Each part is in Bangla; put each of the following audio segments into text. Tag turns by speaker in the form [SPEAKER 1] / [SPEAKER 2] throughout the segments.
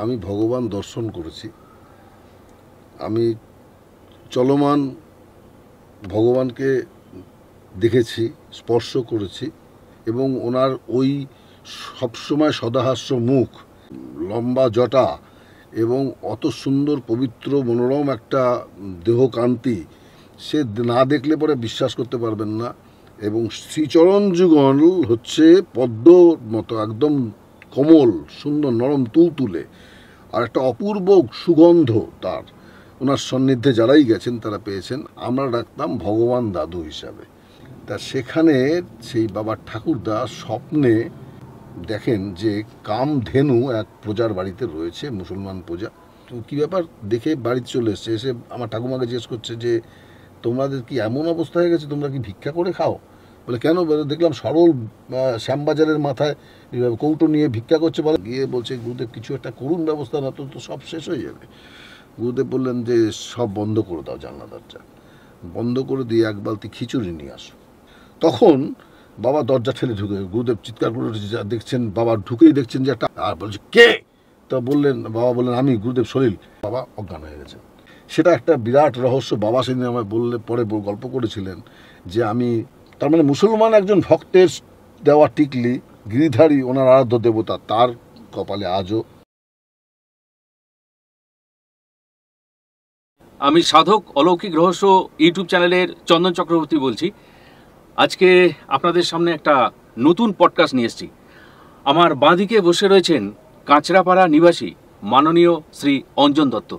[SPEAKER 1] আমি ভগবান দর্শন করেছি। আমি চলমান ভগবানকে দেখেছি, স্পর্শ করেছি এবং ওনার ওই সবসময় সদাহাস্য মুখ, লম্বা জটা এবং অত সুন্দর পবিত্র মনোরম একটা দেহকান্তি, সে না দেখলে পরে বিশ্বাস করতে পারবেন না। এবং শ্রীচরণ যুগল হচ্ছে পদ্মর মতো একদম কোমল, সুন্দর, নরম, তুলতুলে, আর একটা অপূর্ব সুগন্ধ তার। ওনার সান্নিধ্যে যারাই গেছেন তারা পেয়েছেন। আমরা ডাকতাম ভগবান দাদু হিসাবে। তা সেখানে সেই বাবার ঠাকুরদা স্বপ্নে দেখেন যে কামধেনু এক প্রজার বাড়িতে রয়েছে, মুসলমান প্রজা। তো কী ব্যাপার দেখে বাড়িতে চলে এসছে, এসে আমার ঠাকুমাকে জিজ্ঞেস করছে যে তোমাদের কি এমন অবস্থা হয়ে গেছে, তোমরা কি ভিক্ষা করে খাও? বলে কেন? দেখলাম সরল শ্যামবাজারের মাথায় কৌটো নিয়ে ভিক্ষা করছে। বলে গিয়ে বলছে গুরুদেব কিছু একটা করুন ব্যবস্থা, না তো সব শেষ হয়ে যাবে। গুরুদেব বললেন যে সব বন্ধ করে দাও, জানলা দরজা বন্ধ করে দিয়ে এক বালতি খিচুড়ি নিয়ে আসো। তখন বাবা দরজা ঠেলে ঢুকে, গুরুদেব চিৎকার করে দেখছেন, বাবা ঢুকেই দেখছেন যে একটা, আর বলছে কে? তা বললেন, বাবা বললেন আমি গুরুদেব সলিল। বাবা অজ্ঞান হয়ে গেছেন। সেটা একটা বিরাট রহস্য। বাবা সেদিন আমায় বললে, পরে গল্প করেছিলেন যে আমি, তার মানে মুসলমান একজন ভক্তের দেওয়া টিকলি, গিরিধারী ওনার আরাধ্য দেবতা, তার কপালে আজও।
[SPEAKER 2] আমি সাধক অলৌকিক রহস্য ইউটিউব চ্যানেলের চন্দন চক্রবর্তী বলছি। আজকে আপনাদের সামনে একটা নতুন পডকাস্ট নিয়ে এসেছি। আমার বাঁদিকে বসে রয়েছেন কাঁচরাপাড়া নিবাসী মাননীয় শ্রী অঞ্জন দত্ত।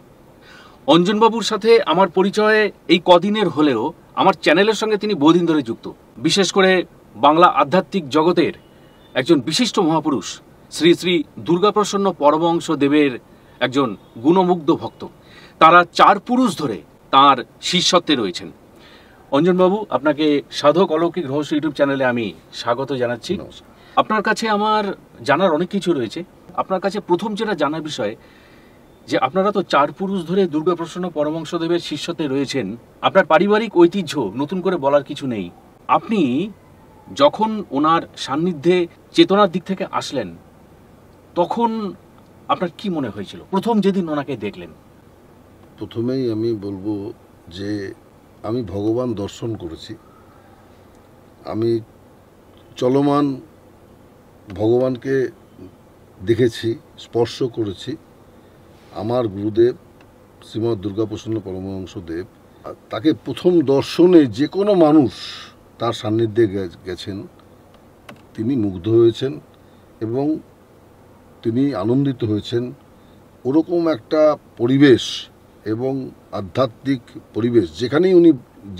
[SPEAKER 2] অঞ্জনবাবুর সাথে আমার পরিচয় এই কদিনের হলেও আমার চ্যানেলের সঙ্গে তিনি বহুদিন ধরে যুক্ত। বিশেষ করে বাংলা আধ্যাত্মিক জগতের একজন বিশিষ্ট মহাপুরুষ শ্রী শ্রী দুর্গাপ্রসন্ন পরমহংস দেবের একজন গুণমুগ্ধ ভক্ত। তারা 4 পুরুষ ধরে তার শিষ্যত্বে রয়েছেন। অঞ্জনবাবু, আপনাকে সাধক অলৌকিক রহস্য ইউটিউব চ্যানেলে আমি স্বাগত জানাচ্ছি। আপনার কাছে আমার জানার অনেক কিছু রয়েছে। আপনার কাছে প্রথম যেটা জানার বিষয়, যে আপনারা তো 4 পুরুষ ধরে দুর্গাপ্রসন্ন পরমহংসদেবের শিষ্যত্বে রয়েছেন। আপনার পারিবারিক ঐতিহ্য নতুন করে বলার কিছু নেই। আপনি যখন ওনার সান্নিধ্যে চেতনার দিক থেকে আসলেন, তখন আপনার কি মনে হয়েছিল প্রথম যেদিন ওনাকে দেখলেন?
[SPEAKER 1] প্রথমেই আমি বলবো যে আমি ভগবান দর্শন করেছি। আমি চলমান ভগবানকে দেখেছি, স্পর্শ করেছি। আমার গুরুদেব শ্রীমৎ দুর্গাপ্রসন্ন পরমহংসদেব, তাকে প্রথম দর্শনে যে কোনো মানুষ তার সান্নিধ্যে গেছেন, তিনি মুগ্ধ হয়েছেন এবং তিনি আনন্দিত হয়েছেন। ওরকম একটা পরিবেশ এবং আধ্যাত্মিক পরিবেশ যেখানেই উনি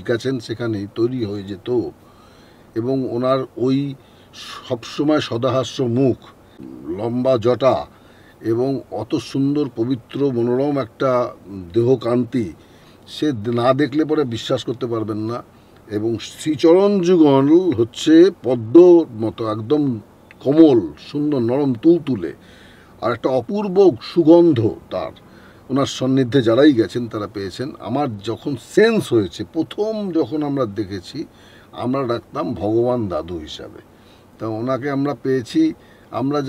[SPEAKER 1] গেছেন সেখানেই তৈরি হয়ে যেত। এবং ওনার ওই সবসময় সদাহাস্য মুখ, লম্বা জটা এবং অত সুন্দর পবিত্র মনোরম একটা দেহকান্তি, সে না দেখলে পরে বিশ্বাস করতে পারবেন না। এবং শ্রীচরণ যুগল হচ্ছে পদ্মর মতো একদম কোমল, সুন্দর, নরম, তুলতুলে, আর একটা অপূর্ব সুগন্ধ তার। ওনার সান্নিধ্যে যারাই গেছেন তারা পেয়েছেন। আমার যখন সেন্স হয়েছে, প্রথম যখন আমরা দেখেছি, আমরা ডাকতাম ভগবান দাদু হিসাবে। তা ওনাকে আমরা পেয়েছি। আমরা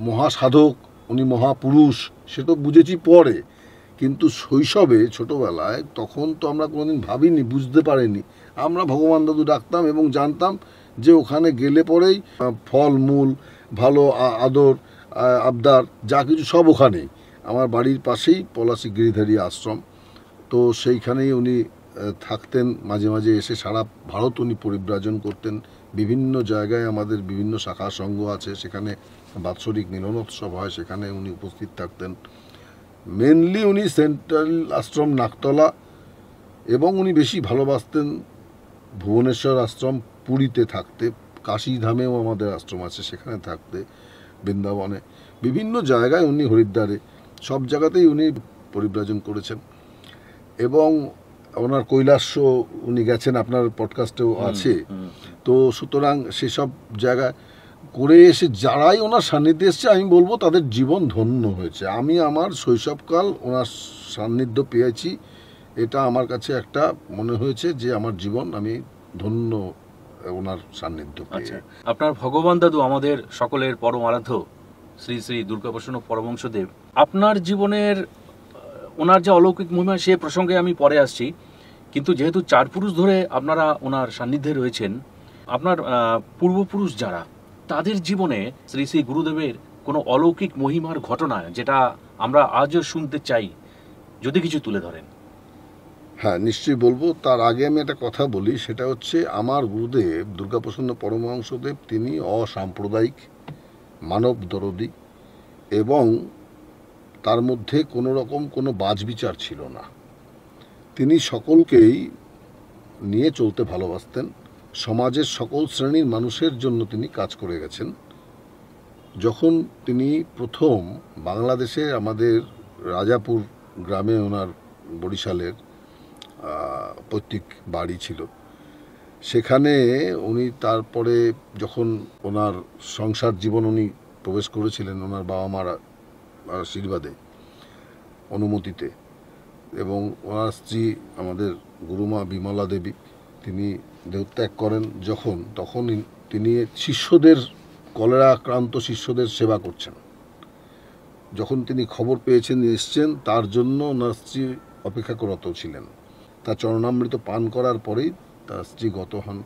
[SPEAKER 1] মহাসাধক, উনি মহাপুরুষ, সে তো বুঝেছি পরে, কিন্তু শৈশবে ছোটোবেলায় তখন তো আমরা কোনোদিন ভাবিনি, বুঝতে পারিনি। আমরা ভগবান দাদু ডাকতাম এবং জানতাম যে ওখানে গেলে পরেই ফল মূল, ভালো আদর আবদার যা কিছু সব ওখানেই। আমার বাড়ির পাশেই পলাশী গিরিধারী আশ্রম, তো সেইখানেই উনি থাকতেন। মাঝে মাঝে এসে সারা ভারত উনি পরিব্রাজন করতেন। বিভিন্ন জায়গায় আমাদের বিভিন্ন শাখা সংঘ আছে, সেখানে বাৎসরিক মিলনোৎসব হয়, সেখানে উনি উপস্থিত থাকতেন। মেনলি উনি সেন্ট্রাল আশ্রম নাকতলা, এবং উনি বেশি ভালোবাসতেন ভুবনেশ্বর আশ্রম, পুরীতে থাকতে, কাশীধামেও আমাদের আশ্রম আছে সেখানে থাকতে, বৃন্দাবনে, বিভিন্ন জায়গায় উনি, হরিদ্বারে, সব জায়গাতেই উনি পরিব্রাজন করেছেন। এবং ওনার কৈলাস্য উনি গেছেন, আপনার পডকাস্টেও আছে। তো সুতরাং সেসব জায়গায় করে এসে যারাই ওনার সান্নিধ্যে এসছে, আমি বলবো তাদের জীবন ধন্য হয়েছে। আমি আমার শৈশবকাল ওনার সান্নিধ্য পেয়েছি, এটা আমার কাছে একটা মনে হয়েছে যে আমার জীবন আমি ধন্য ওনার সান্নিধ্য পেয়ে।
[SPEAKER 2] আপনার ভগবান দাদু আমাদের সকলের পরম আরাধ্য শ্রী শ্রী দুর্গাপ্রসন্ন পরমহংসদেব, আপনার জীবনের ওনার যে অলৌকিক মহিমা সে প্রসঙ্গে আমি পরে আসছি, কিন্তু যেহেতু 4 পুরুষ ধরে আপনারা ওনার সান্নিধ্যে রয়েছেন, আপনার পূর্বপুরুষ যারা, তাদের জীবনে শ্রী শ্রী গুরুদেবের কোনো অলৌকিক মহিমার ঘটনা যেটা আমরা আজও শুনতে চাই, যদি কিছু তুলে ধরেন।
[SPEAKER 1] হ্যাঁ, নিশ্চয়ই বলবো। তার আগে আমি একটা কথা বলি, সেটা হচ্ছে আমার গুরুদেব দুর্গাপ্রসন্ন পরমহংসদেব তিনি অসাম্প্রদায়িক, মানব দরদী, এবং তার মধ্যে কোনো রকম কোনো বাছবিচার ছিল না। তিনি সকলকেই নিয়ে চলতে ভালোবাসতেন। সমাজের সকল শ্রেণীর মানুষের জন্য তিনি কাজ করে গেছেন। যখন তিনি প্রথম বাংলাদেশে আমাদের রাজাপুর গ্রামে, ওনার বরিশালের পৈতৃক বাড়ি ছিল, সেখানে উনি তারপরে যখন ওনার সংসার জীবন উনি প্রবেশ করেছিলেন ওনার বাবা মার আশীর্বাদে, অনুমতিতে, এবং ওনার স্ত্রী আমাদের গুরুমা বিমলা দেবী তিনি দেহত্যাগ করেন তখন তিনি শিষ্যদের, কলেরা আক্রান্ত শিষ্যদের সেবা করছেন। যখন তিনি খবর পেয়েছেন এসছেন, তার জন্য ওনার স্ত্রী অপেক্ষারত ছিলেন। তার চরণামৃত পান করার পরেই তার স্ত্রী গত হন।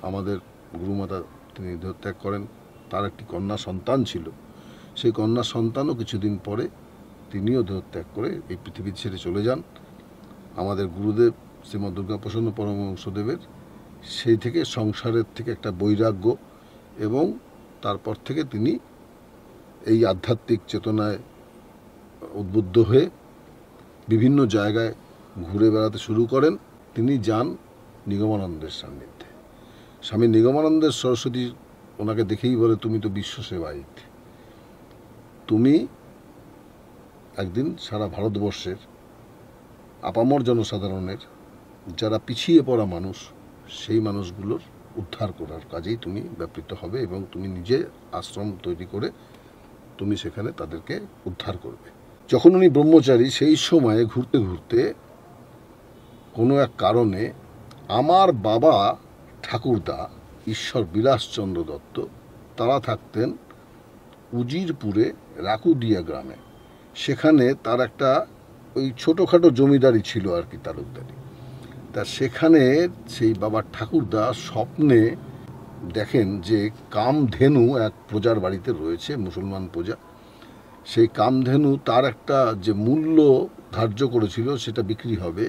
[SPEAKER 1] আমাদের গুরুমাতা তিনি দেহত্যাগ করেন। তার একটি কন্যা সন্তান ছিল, সেই কন্যা সন্তানও কিছুদিন পরে তিনিও দেহত্যাগ করে এই পৃথিবী ছেড়ে চলে যান। আমাদের গুরুদেব শ্রীমৎ দুর্গাপ্রসন্ন পরমহংসদেবের সেই থেকে সংসারের থেকে একটা বৈরাগ্য, এবং তারপর থেকে তিনি এই আধ্যাত্মিক চেতনায় উদ্বুদ্ধ হয়ে বিভিন্ন জায়গায় ঘুরে বেড়াতে শুরু করেন। তিনি যান নিগমানন্দের সান্নিধ্যে। স্বামী নিগমানন্দের সরস্বতী ওনাকে দেখেই বলে, তুমি তো বিশ্ব সেবায়িত, তুমি একদিন সারা ভারতবর্ষের আপামর জনসাধারণের যারা পিছিয়ে পড়া মানুষ, সেই মানুষগুলোর উদ্ধার করার কাজেই তুমি ব্যাপৃত হবে, এবং তুমি নিজে আশ্রম তৈরি করে তুমি সেখানে তাদেরকে উদ্ধার করবে। যখন উনি ব্রহ্মচারী, সেই সময়ে ঘুরতে ঘুরতে কোনো এক কারণে আমার বাবা ঠাকুরদা ঈশ্বর বিলাসচন্দ্র দত্ত, তারা থাকতেন উজিরপুরে রাকুডিয়া গ্রামে। সেখানে তার একটা ওই ছোটোখাটো জমিদারি ছিল আর কি, তালুকদারি। তা সেখানে সেই বাবার ঠাকুরদা স্বপ্নে দেখেন যে কামধেনু এক প্রজার বাড়িতে রয়েছে, মুসলমান প্রজা। সেই কামধেনু তার একটা যে মূল্য ধার্য করেছিল সেটা বিক্রি হবে,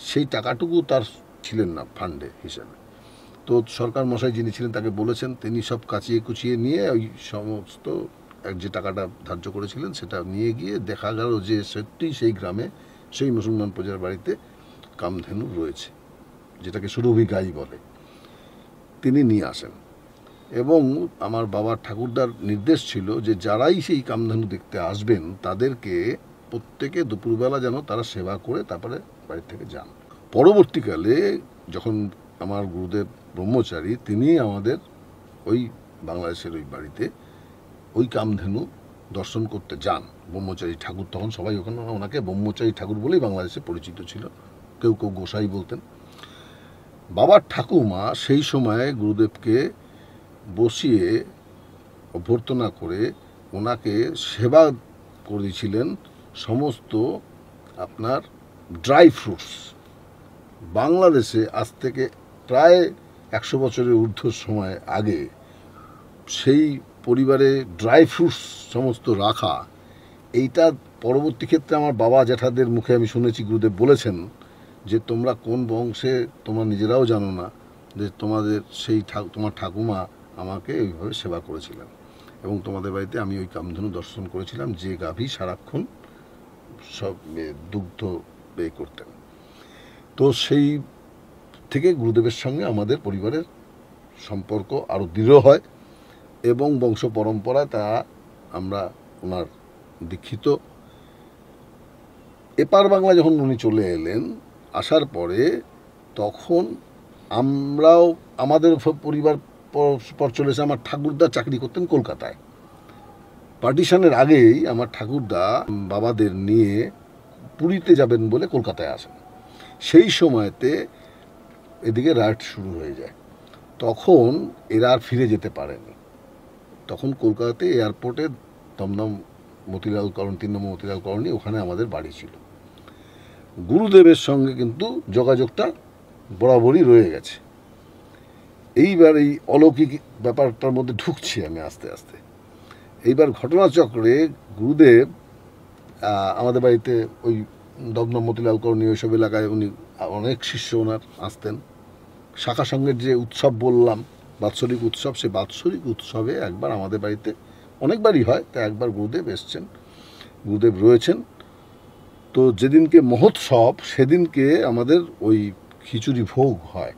[SPEAKER 1] সেই টাকাটুকু তার ছিলেন না ফান্ডে হিসাবে। তো সরকার মশাই যিনি ছিলেন তাকে বলেছেন, তিনি সব কাচিয়ে কুচিয়ে নিয়ে ওই সমস্ত যে টাকাটা ধার্য করেছিলেন সেটা নিয়ে গিয়ে দেখা গেল যে সত্যিই সেই গ্রামে সেই মুসলমান প্রজার বাড়িতে কামধেনু রয়েছে, যেটাকে সুরভি গাই বলে। তিনি নিয়ে আসেন, এবং আমার বাবার ঠাকুরদার নির্দেশ ছিল যে যারাই সেই কামধেনু দেখতে আসবেন তাদেরকে প্রত্যেকে দুপুরবেলা যেন তারা সেবা করে তারপরে বাড়ি থেকে যান। পরবর্তীকালে যখন আমার গুরুদেব ব্রহ্মচারী, তিনি আমাদের ওই বাংলাদেশের ওই বাড়িতে ওই কামধেনু দর্শন করতে যান। ব্রহ্মচারী ঠাকুর, তখন সবাই ওখানে ওনাকে ব্রহ্মচারী ঠাকুর বলেই বাংলাদেশে পরিচিত ছিল, কেউ কেউ গোসাই বলতেন। বাবার ঠাকুমা সেই সময় গুরুদেবকে বসিয়ে অভ্যর্থনা করে ওনাকে সেবা করেছিলেন সমস্ত আপনার ড্রাই ফ্রুটস। বাংলাদেশে আজ থেকে প্রায় 100 বছরের ঊর্ধ্ব সময় আগে সেই পরিবারে ড্রাই ফ্রুটস সমস্ত রাখা, এইটা পরবর্তী ক্ষেত্রে আমার বাবা জ্যাঠাদের মুখে আমি শুনেছি গুরুদেব বলেছেন যে তোমরা কোন বংশে তোমরা নিজেরাও জানো না, যে তোমাদের সেই তোমার ঠাকুমা আমাকে এইভাবে সেবা করেছিলেন, এবং তোমাদের বাড়িতে আমি ওই কামধেনু দর্শন করেছিলাম, যে গাভী সারাক্ষণ সব দুগ্ধ ব্যয় করতেন। তো সেই থেকে গুরুদেবের সঙ্গে আমাদের পরিবারের সম্পর্ক আরও দৃঢ় হয়, এবং বংশ পরম্পরায় তা আমরা ওনার দীক্ষিত। এপার বাংলা যখন উনি চলে এলেন, আসার পরে তখন আমরাও আমাদের পরিবার পর চলে এসে, আমার ঠাকুরদা চাকরি করতেন কলকাতায়। পার্টিশনের আগেই আমার ঠাকুরদা বাবাদের নিয়ে পুরীতে যাবেন বলে কলকাতায় আসেন। সেই সময়তে এদিকে রাইট শুরু হয়ে যায়, তখন এরা আর ফিরে যেতে পারেনি। তখন কলকাতাতে এয়ারপোর্টে দমদম মতিলাল কলোনি 3 নম্বর মতিলাল কলোনি, ওখানে আমাদের বাড়ি ছিল। গুরুদেবের সঙ্গে কিন্তু যোগাযোগটা বরাবরই রয়ে গেছে। এইবার এই অলৌকিক ব্যাপারটার মধ্যে ঢুকছি আমি আস্তে আস্তে। এইবার ঘটনাচক্রে গুরুদেব আমাদের বাড়িতে ওই দমদম মতিলাল কলোনি ওইসব এলাকায় উনি অনেক শিষ্য ওনার আসতেন। শাখা সঙ্গের যে উৎসব বললাম, বাৎসরিক উৎসব, সে বাৎসরিক উৎসবে একবার আমাদের বাড়িতে, অনেকবারই হয়, তা একবার গুরুদেব এসছেন, গুরুদেব রয়েছেন। তো যেদিনকে মহোৎসব সেদিনকে আমাদের ওই খিচুড়ি ভোগ হয়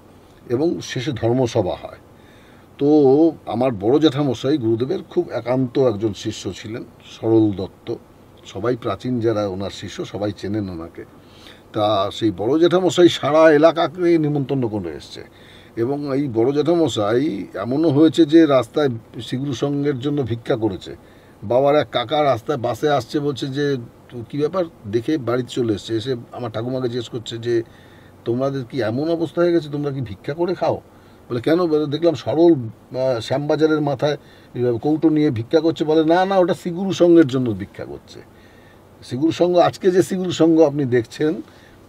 [SPEAKER 1] এবং শেষে ধর্মসভা হয়। তো আমার বড় জ্যাঠামশাই গুরুদেবের খুব একান্ত একজন শিষ্য ছিলেন, সরল দত্ত। সবাই প্রাচীন যারা ওনার শিষ্য সবাই চেনেন ওনাকে। তা সেই বড় জ্যাঠামশাই সারা এলাকাকে নিমন্ত্রণ করে এসছে। এবং এই বড় জ্যাঠামশাই এমনও হয়েছে যে রাস্তায় শিগুরু সঙ্গের জন্য ভিক্ষা করেছে। বাবার এক কাকা রাস্তায় বাসে আসছে, বলছে যে কী ব্যাপার, দেখে বাড়িতে চলে এসছে। এসে আমার ঠাকুমাকে জিজ্ঞেস করছে যে তোমাদের কি এমন অবস্থা হয়ে গেছে, তোমরা কি ভিক্ষা করে খাও? বলে কেন? দেখলাম সরল শ্যামবাজারের মাথায় কৌটো নিয়ে ভিক্ষা করছে। বলে না না, ওটা শিগুরু সঙ্গের জন্য ভিক্ষা করছে। শিগুরু সঙ্গ, আজকে যে শিগুরু সঙ্গ আপনি দেখছেন,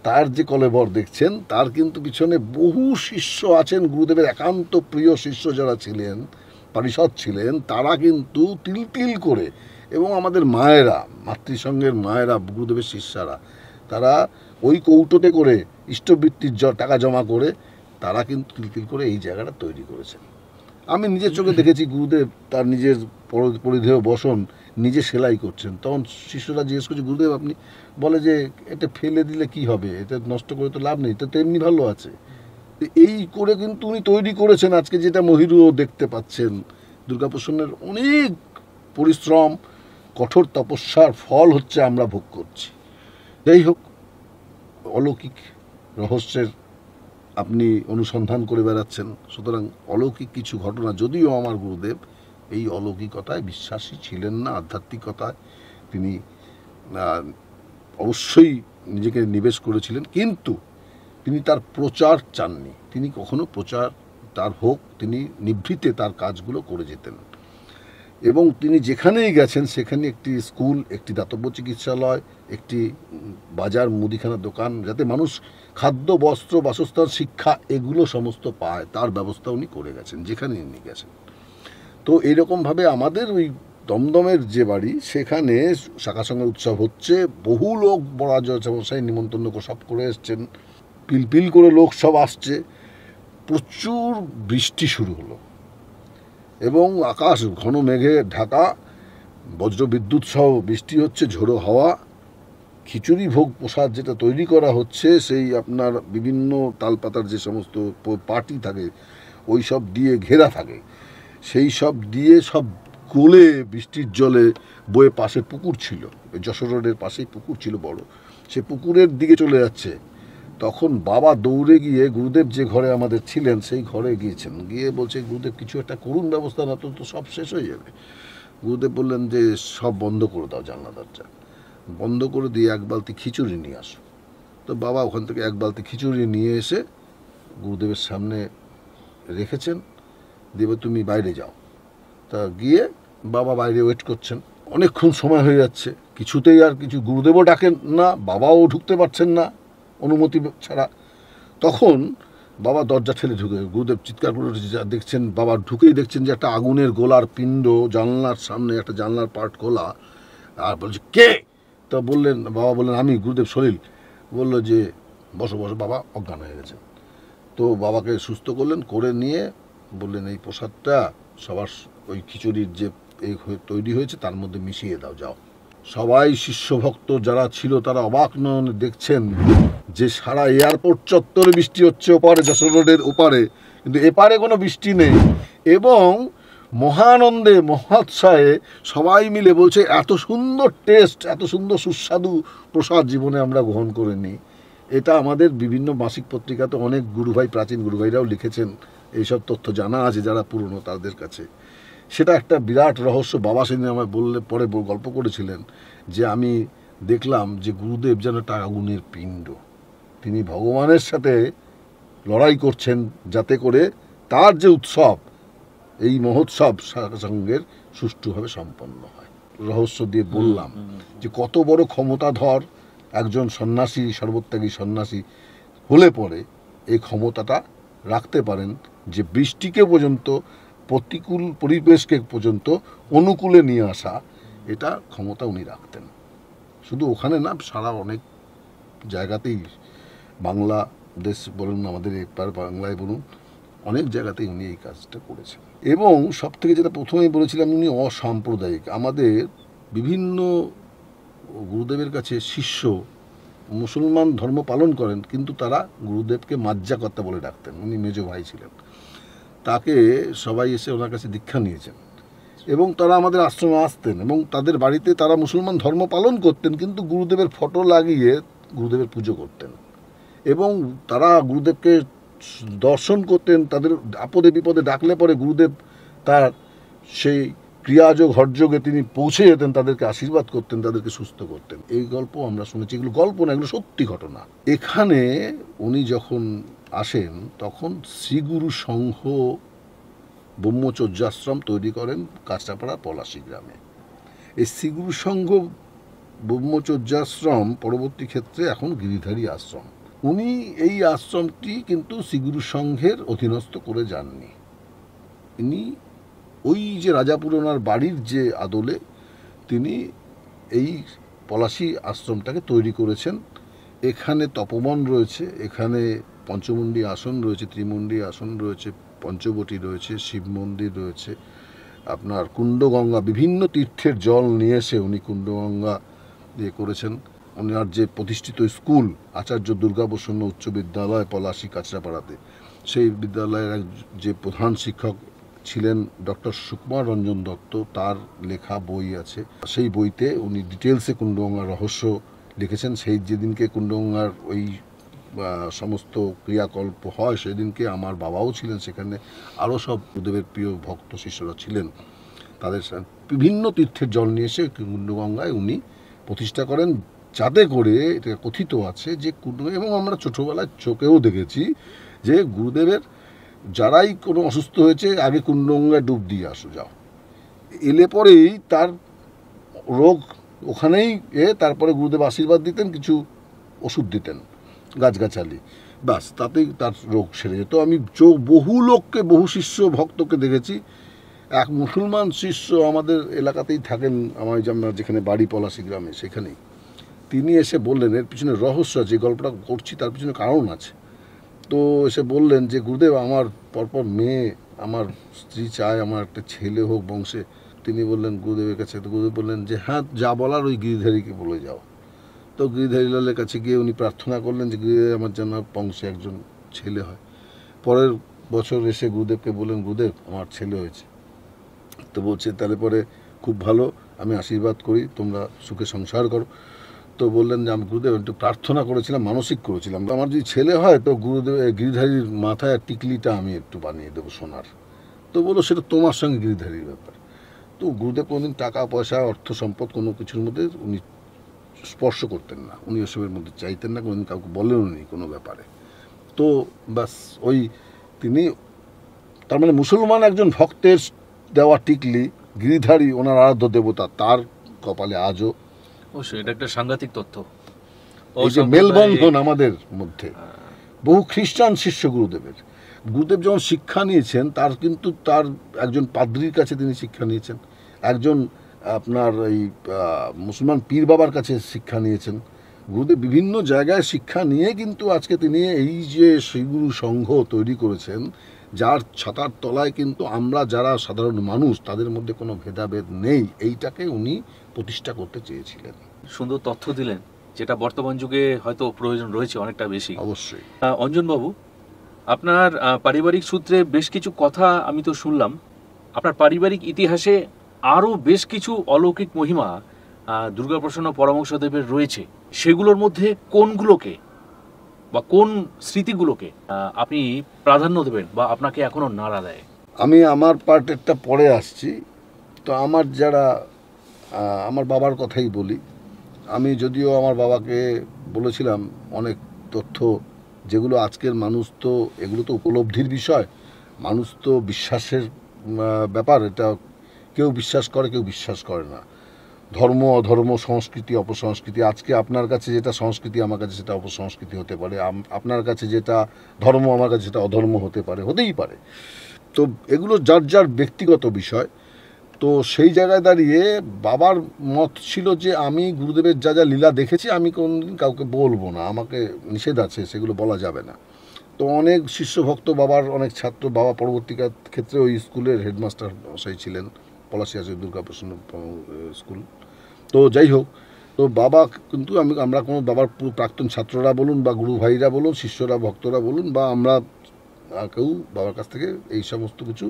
[SPEAKER 1] তার যে কলেবর দেখছেন, তার কিন্তু পিছনে বহু শিষ্য আছেন। গুরুদেবের একান্ত প্রিয় শিষ্য যারা ছিলেন, পারিষদ ছিলেন, তারা কিন্তু তিল তিল করে, এবং আমাদের মায়েরা, মাতৃসঙ্গের মায়েরা, গুরুদেবের শিষ্যারা, তারা ওই কৌটোতে করে ইষ্টবৃত্তির টাকা জমা করে তারা কিন্তু তিল তিল করে এই জায়গাটা তৈরি করেছেন। আমি নিজের চোখে দেখেছি গুরুদেব তার নিজের পরিধেয় বসন নিজে সেলাই করছেন। তখন শিষ্যরা জিজ্ঞেস করছে, গুরুদেব আপনি, বলে যে এটা ফেলে দিলে কি হবে, এটা নষ্ট করে তো লাভ নেই, এটা তো এমনি ভালো আছে। এই করে কিন্তু উনি তৈরি করেছেন আজকে যেটা মহিরুও দেখতে পাচ্ছেন। দুর্গাপ্রসন্নের অনেক পরিশ্রম, কঠোর তপস্যার ফল হচ্ছে আমরা ভোগ করছি। যাই হোক, অলৌকিক রহস্যের আপনি অনুসন্ধান করে বেড়াচ্ছেন, সুতরাং অলৌকিক কিছু ঘটনা, যদিও আমার গুরুদেব এই অলৌকিকতায় বিশ্বাসী ছিলেন না, আধ্যাত্মিকতায় তিনি অবশ্যই নিজেকে নিবেশ করেছিলেন, কিন্তু তিনি তার প্রচার চাননি। তিনি কখনো প্রচার তার হোক, তিনি নিভৃতে তার কাজগুলো করে যেতেন। এবং তিনি যেখানেই গেছেন সেখানে একটি স্কুল, একটি দাতব্য চিকিৎসালয়, একটি বাজার, মুদিখানার দোকান, যাতে মানুষ খাদ্য, বস্ত্র, বাসস্থান, শিক্ষা এগুলো সমস্ত পায়, তার ব্যবস্থা উনি করে গেছেন যেখানেই উনি গেছেন। তো এইরকমভাবে আমাদের ওই দমদমের যে বাড়ি, সেখানে শাখা সঙ্গের উৎসব হচ্ছে। বহু লোক বড় জ্যাঠামশাই নিমন্ত্রণ সব করে এসছেন, পিলপিল করে লোক সব আসছে। প্রচুর বৃষ্টি শুরু হলো এবং আকাশ ঘন মেঘে ঢাকা, বজ্র বিদ্যুৎ সহ বৃষ্টি হচ্ছে, ঝোড়ো হাওয়া। খিচুড়ি ভোগ প্রসাদ যেটা তৈরি করা হচ্ছে, সেই আপনার বিভিন্ন তালপাতার যে সমস্ত পাটি থাকে ওই সব দিয়ে ঘেরা থাকে, সেই সব দিয়ে সব গলে বৃষ্টির জলে বয়ে, পাশে পুকুর ছিল, যশোর রোডের পাশেই পুকুর ছিল বড়, সে পুকুরের দিকে চলে যাচ্ছে। তখন বাবা দৌড়ে গিয়ে, গুরুদেব যে ঘরে আমাদের ছিলেন সেই ঘরে গিয়েছেন, গিয়ে বলছে গুরুদেব কিছু একটা করুন ব্যবস্থা, না তো সব শেষ হয়ে যাবে। গুরুদেব বললেন যে সব বন্ধ করে দাও, জানলা দরজা বন্ধ করে দিয়ে এক বালতি খিচুড়ি নিয়ে আসো। তো বাবা ওখান থেকে এক বালতি খিচুড়ি নিয়ে এসে গুরুদেবের সামনে রেখেছেন, দেবে তুমি বাইরে যাও। তা গিয়ে বাবা বাইরে ওয়েট করছেন, অনেকক্ষণ সময় হয়ে যাচ্ছে, কিছুতেই আর কিছু, গুরুদেবও ডাকেন না, বাবাও ঢুকতে পারছেন না অনুমতি ছাড়া। তখন বাবা দরজা ঠেলে ঢুকে, গুরুদেব চিৎকার করে দেখছেন, বাবা ঢুকেই দেখছেন যে একটা আগুনের গোলার পিণ্ড জানলার সামনে, একটা জানলার পার্ট খোলা, আর বলছে কে? তা বললেন, বাবা বললেন আমি, গুরুদেব সলিল। বললো যে বসো বসো, বাবা অজ্ঞান হয়ে গেছেন। তো বাবাকে সুস্থ করলেন, করে নিয়ে বললেন এই প্রসাদটা সবার ওই খিচুড়ির যে এই তৈরি হয়েছে তার মধ্যে মিশিয়ে দাও, যাও। সবাই শিষ্যভক্ত যারা ছিল তারা অবাক নয়নে দেখছেন যে সারা এয়ারপোর্ট চত্বরে বৃষ্টি হচ্ছে, ওপারে যশোর রোডের ওপারে, কিন্তু এপারে কোনো বৃষ্টি নেই। এবং মহানন্দে, মহোৎসাহে সবাই মিলে বলছে এত সুন্দর টেস্ট, এত সুন্দর সুস্বাদু প্রসাদ জীবনে আমরা গ্রহণ করিনি। এটা আমাদের বিভিন্ন মাসিক পত্রিকাতে অনেক গুরুভাই, প্রাচীন গুরুভাইরাও লিখেছেন, এইসব তথ্য জানা আছে যারা পুরনো তাদের কাছে। সেটা একটা বিরাট রহস্য। বাবা সেদিন আমায় বললে, পরে গল্প করেছিলেন যে আমি দেখলাম যে গুরুদেব যেন একটা আগুনের পিণ্ড, তিনি ভগবানের সাথে লড়াই করছেন যাতে করে তার যে উৎসব, এই মহোৎসব সঙ্গের সুষ্ঠুভাবে সম্পন্ন হয়। রহস্য দিয়ে বললাম যে কত বড় ক্ষমতাধর একজন সন্ন্যাসী, সর্বত্যাগী সন্ন্যাসী হলে পরে এই ক্ষমতাটা রাখতে পারেন যে বৃষ্টিকে পর্যন্ত, প্রতিকূল পরিবেশকে পর্যন্ত অনুকূলে নিয়ে আসা, এটা ক্ষমতা উনি রাখতেন। শুধু ওখানে না, সারা অনেক জায়গাতেই, বাংলাদেশ বলুন, আমাদের এপার বাংলায় বলুন, অনেক জায়গাতেই উনি এই কাজটা করেছেন। এবং সব থেকে যেটা প্রথমেই বলেছিলাম, উনি অসাম্প্রদায়িক। আমাদের বিভিন্ন গুরুদেবের কাছে শিষ্য মুসলমান ধর্ম পালন করেন, কিন্তু তারা গুরুদেবকে মাজ্জাকর্তা বলে ডাকতেন। উনি মেজো ভাই ছিলেন, তাকে সবাই এসে ওনার কাছে দীক্ষা নিয়েছেন এবং তারা আমাদের আশ্রমে আসতেন এবং তাদের বাড়িতে তারা মুসলমান ধর্ম পালন করতেন, কিন্তু গুরুদেবের ফটো লাগিয়ে গুরুদেবের পুজো করতেন এবং তারা গুরুদেবকে দর্শন করতেন। তাদের আপদে বিপদে ডাকলে পরে গুরুদেব তার সেই ক্রিয়াযোগ হরযোগে তিনি পৌঁছে যেতেন, তাদেরকে আশীর্বাদ করতেন, তাদেরকে সুস্থ করতেন। এই গল্প আমরা শুনেছি, এগুলো গল্প না, এগুলো সত্যি ঘটনা। এখানে উনি যখন আসেন তখন শ্রীগুরু সংঘ ব্রহ্মচর্যাশ্রম তৈরি করেন কাঁচরাপাড়া পলাশী গ্রামে। এই শ্রীগুরু সংঘ ব্রহ্মচর্যাশ্রম পরবর্তী ক্ষেত্রে এখন গিরিধারী আশ্রম। উনি এই আশ্রমটি কিন্তু শ্রীগুরু সংঘের অধীনস্থ করে যাননি। ইনি ওই যে রাজাপুর ওনার বাড়ির যে আদলে তিনি এই পলাশী আশ্রমটাকে তৈরি করেছেন। এখানে তপবন রয়েছে, এখানে পঞ্চমুণ্ডী আসন রয়েছে, ত্রিমুণ্ডী আসন রয়েছে, পঞ্চবটী রয়েছে, শিব মন্দির রয়েছে, আপনার কুণ্ডগঙ্গা, বিভিন্ন তীর্থের জল নিয়ে এসে উনি কুণ্ডগঙ্গা দিয়ে করেছেন। ওনার যে প্রতিষ্ঠিত স্কুল আচার্য দুর্গাপ্রসন্ন উচ্চ বিদ্যালয় পলাশী কাঁচরাপাড়াতে, সেই বিদ্যালয়ের যে প্রধান শিক্ষক ছিলেন ডক্টর সুকুমার রঞ্জন দত্ত, তার লেখা বই আছে। সেই বইতে উনি ডিটেলসে কুণ্ডগঙ্গার রহস্য লিখেছেন। সেই যেদিনকে কুণ্ডগঙ্গার ওই সমস্ত ক্রিয়াকল্প হয় সেদিনকে আমার বাবাও ছিলেন সেখানে, আরও সব গুরুদেবের প্রিয় ভক্ত শিষ্যরা ছিলেন। তাদের বিভিন্ন তীর্থের জল নিয়ে এসে কুণ্ডগঙ্গায় উনি প্রতিষ্ঠা করেন, যাতে করে এটা কথিত আছে যে এবং আমরা ছোটোবেলায় চোখেও দেখেছি যে গুরুদেবের যারাই কোনো অসুস্থ হয়েছে আগে কুণ্ডগঙ্গায় ডুব দিয়ে আসো যাও, এলে পরেই তার রোগ ওখানেই তারপরে গুরুদেব আশীর্বাদ দিতেন, কিছু ওষুধ দিতেন গাছগাছালি, ব্যাস তাতেই তার রোগ সেরে যেত। আমি বহু লোককে, বহু শিষ্য ভক্তকে দেখেছি। এক মুসলমান শিষ্য আমাদের এলাকাতেই থাকেন, আমার যেখানে বাড়ি পলাশী গ্রামে, সেখানেই তিনি এসে বললেন, এর পিছনে রহস্য আছে, যে গল্পটা করছি তার পিছনে কারণ আছে। তো এসে বললেন যে গুরুদেব, আমার পরপর মেয়ে, আমার স্ত্রী চায় আমার একটা ছেলে হোক বংশে। তিনি বললেন গুরুদেবের কাছে, তো গুরুদেব বললেন যে হ্যাঁ, যা বলার ওই গিরিধারীকে বলে যাও। তো গিরিধারীলালের কাছে গিয়ে উনি প্রার্থনা করলেন যে গিরিধারী আমার যেন বংশে একজন ছেলে হয়। পরের বছর এসে গুরুদেবকে বললেন, গুরুদেব আমার ছেলে হয়েছে। তো বলছে তাহলে পরে খুব ভালো, আমি আশীর্বাদ করি, তোমরা সুখে সংসার করো। তো বললেন যে আমি গুরুদেব একটু প্রার্থনা করেছিলাম, মানসিক করেছিলাম, আমার যদি ছেলে হয় তো গুরুদেব গিরিধারীর মাথায় টিকলিটা আমি একটু বানিয়ে দেবো সোনার। তো বলো সেটা তোমার সঙ্গে গিরিধারীর ব্যাপার। তো গুরুদেব কোনোদিন টাকা পয়সা অর্থ সম্পদ কোনো কিছুর মধ্যে উনি স্পর্শ করতেন না, উনি ওসবের মধ্যে চাইতেন না, কোনোদিন কাউকে বলেনও নি কোনো ব্যাপারে। তো ব্যাস ওই তিনি, তার মানে মুসলমান একজন ভক্তের দেওয়া টিকলি গিরিধারী ওনার আরাধ্য দেবতা, তার কপালে আজও।
[SPEAKER 2] অবশ্যই এটা একটা সাংঘাতিক তথ্য।
[SPEAKER 1] এই যে মেলবন্ধন আমাদের মধ্যে, বহু খ্রিস্টান শিষ্য গুরুদেবের, গুরুদেব যখন শিক্ষা নিয়েছেন তার কিন্তু তার একজন পাদ্রির কাছে তিনি শিক্ষা নিয়েছেন, একজন আপনার এই মুসলমান পীর বাবার কাছে শিক্ষা নিয়েছেন। গুরুদেব বিভিন্ন জায়গায় শিক্ষা নিয়ে কিন্তু আজকে তিনি এই যে শ্রীগুরু সংঘ তৈরি করেছেন, যার ছাতার তলায় কিন্তু আমরা যারা সাধারণ মানুষ তাদের মধ্যে কোনো ভেদাভেদ নেই, এইটাকে উনি প্রতিষ্ঠা করতে চেয়েছিলেন।
[SPEAKER 2] সুন্দর তথ্য দিলেন, যেটা বর্তমান যুগে হয়তো প্রয়োজন রয়েছে অনেকটা বেশি।
[SPEAKER 1] অবশ্যই।
[SPEAKER 2] অঞ্জনবাবু, আপনার পারিবারিক সূত্রে বেশ কিছু কথা আমি তো শুনলাম। আপনার পারিবারিক ইতিহাসে আরও বেশ কিছু অলৌকিক মহিমা দুর্গাপ্রসন্ন পরমহংসদেবের রয়েছে। সেগুলোর মধ্যে কোনগুলোকে বা কোন স্মৃতিগুলোকে আপনি প্রাধান্য দেবেন বা আপনাকে এখনো নাড়া দেয়?
[SPEAKER 1] আমি আমার পার্টেরটা পরে আসছি। তো আমার যারা, আমার বাবার কথাই বলি। আমি যদিও আমার বাবাকে বলেছিলাম অনেক তথ্য, যেগুলো আজকের মানুষ তো, এগুলো তো উপলব্ধির বিষয়, মানুষ তো বিশ্বাসের ব্যাপার, এটা কেউ বিশ্বাস করে কেউ বিশ্বাস করে না। ধর্ম অধর্ম, সংস্কৃতি অপসংস্কৃতি। আজকে আপনার কাছে যেটা সংস্কৃতি আমার কাছে সেটা অপসংস্কৃতি হতে পারে, আপনার কাছে যেটা ধর্ম আমার কাছে সেটা অধর্ম হতে পারে, হতেই পারে। তো এগুলো যার যার ব্যক্তিগত বিষয়। তো সেই জায়গায় দাঁড়িয়ে বাবার মত ছিল যে আমি গুরুদেবের যা যা লীলা দেখেছি আমি কোনোদিন কাউকে বলবো না, আমাকে নিষেধ আছে, সেগুলো বলা যাবে না। তো অনেক শিষ্যভক্ত, বাবার অনেক ছাত্র, বাবা পরবর্তী ক্ষেত্রে ওই স্কুলের হেডমাস্টার মশাই ছিলেন, পলাশিয়াসের দুর্গাপ্রসন্ন স্কুল। তো যাই হোক, তো বাবা কিন্তু আমরা কোনো বাবার প্রাক্তন ছাত্ররা বলুন বা গুরু ভাইরা বলুন, শিষ্যরা ভক্তরা বলুন, বা আমরা কেউ বাবার কাছ থেকে এই সমস্ত কিছু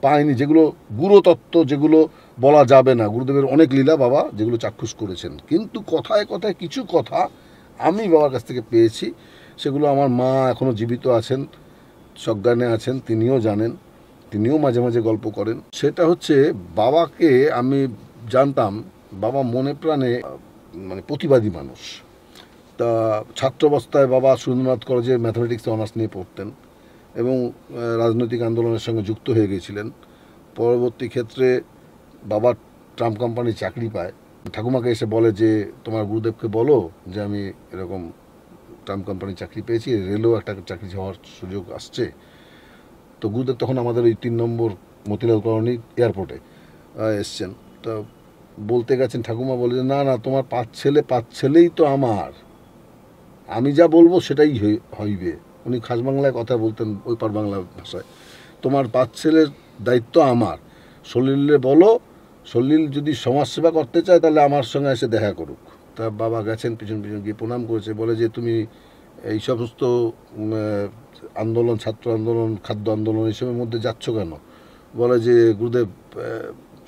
[SPEAKER 1] পায়নি, যেগুলো গুরুতত্ত্ব, যেগুলো বলা যাবে না। গুরুদেবের অনেক লীলা বাবা যেগুলো চাক্ষুষ করেছেন, কিন্তু কথায় কথায় কিছু কথা আমি বাবার কাছ থেকে পেয়েছি। সেগুলো আমার মা এখনও জীবিত আছেন, সজ্ঞানে আছেন, তিনিও জানেন, তিনিও মাঝে মাঝে গল্প করেন। সেটা হচ্ছে, বাবাকে আমি জানতাম, বাবা মনে প্রাণে মানে প্রতিবাদী মানুষ। তা ছাত্রাবস্থায় বাবা সুরেন্দ্রনাথ কলেজে ম্যাথামেটিক্সে অনার্স নিয়ে পড়তেন এবং রাজনৈতিক আন্দোলনের সঙ্গে যুক্ত হয়ে গিয়েছিলেন। পরবর্তী ক্ষেত্রে বাবা ট্রাম কোম্পানি চাকরি পায়। ঠাকুমাকে এসে বলে যে তোমার গুরুদেবকে বলো যে আমি এরকম ট্রাম কোম্পানি চাকরি পেয়েছি, রেলেও একটা চাকরি হওয়ার সুযোগ আসছে। তো গুরুদেব তখন আমাদের ওই 3 নম্বর মতিলাল কলোনি এয়ারপোর্টে এসছেন। তো বলতে গেছেন, ঠাকুমা বলে যে না না, তোমার 5 ছেলে, 5 ছেলেই তো আমার, আমি যা বলবো সেটাই হইবে। উনি খাস বাংলায় কথা বলতেন, ওই পার বাংলা ভাষায়। তোমার 5 ছেলের দায়িত্ব আমার। সলিলে বলো, সলিল যদি সমাজসেবা করতে চায় তাহলে আমার সঙ্গে এসে দেখা করুক। তা বাবা গেছেন, পিছন পিছন গিয়ে প্রণাম করেছে, বলে যে তুমি এই সমস্ত আন্দোলন, ছাত্র আন্দোলন, খাদ্য আন্দোলন, এইসবের মধ্যে যাচ্ছ কেন? বলে যে গুরুদেব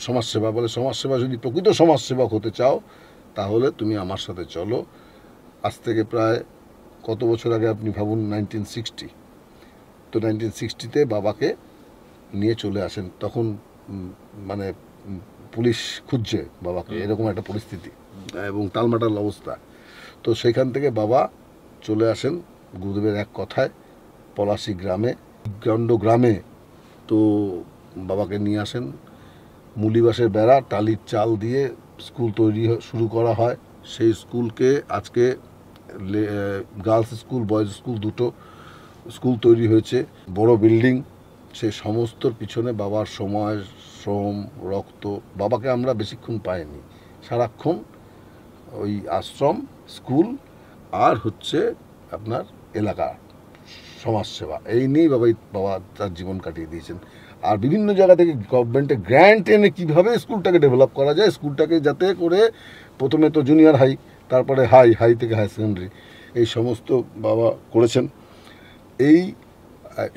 [SPEAKER 1] সমাজসেবা। বলে সমাজসেবা, যদি প্রকৃত সমাজসেবক হতে চাও তাহলে তুমি আমার সাথে চলো। আজ থেকে প্রায় কত বছর আগে আপনি ভাবুন, 1960। তো 1960-তে বাবাকে নিয়ে চলে আসেন। তখন মানে পুলিশ খুঁজছে বাবাকে, এরকম একটা পরিস্থিতি এবং টালমাটাল অবস্থা। তো সেখান থেকে বাবা চলে আসেন গুরুদেবের এক কথায় পলাশী গ্রামে, গ্রামে। তো বাবাকে নিয়ে আসেন, মুলিবাসের বেড়া, টালির চাল দিয়ে স্কুল তৈরি শুরু করা হয়। সেই স্কুলকে আজকে গার্লস স্কুল, বয়েজ স্কুল, দুটো স্কুল তৈরি হয়েছে, বড় বিল্ডিং। সেই সমস্তর পিছনে বাবার সময়, শ্রম, রক্ত। বাবাকে আমরা বেশিক্ষণ পাইনি, সারাক্ষণ ওই আশ্রম, স্কুল আর হচ্ছে আপনার এলাকার সমাজসেবা, এই নিয়েই বাবা তার জীবন কাটিয়ে দিয়েছেন। আর বিভিন্ন জায়গা থেকে গভর্নমেন্টের গ্র্যান্ট এনে কীভাবে স্কুলটাকে ডেভেলপ করা যায়, স্কুলটাকে যাতে করে প্রথমে তো জুনিয়র হাই, তারপরে হাই থেকে হাই সেকেন্ডারি, এই সমস্ত বাবা করেছেন। এই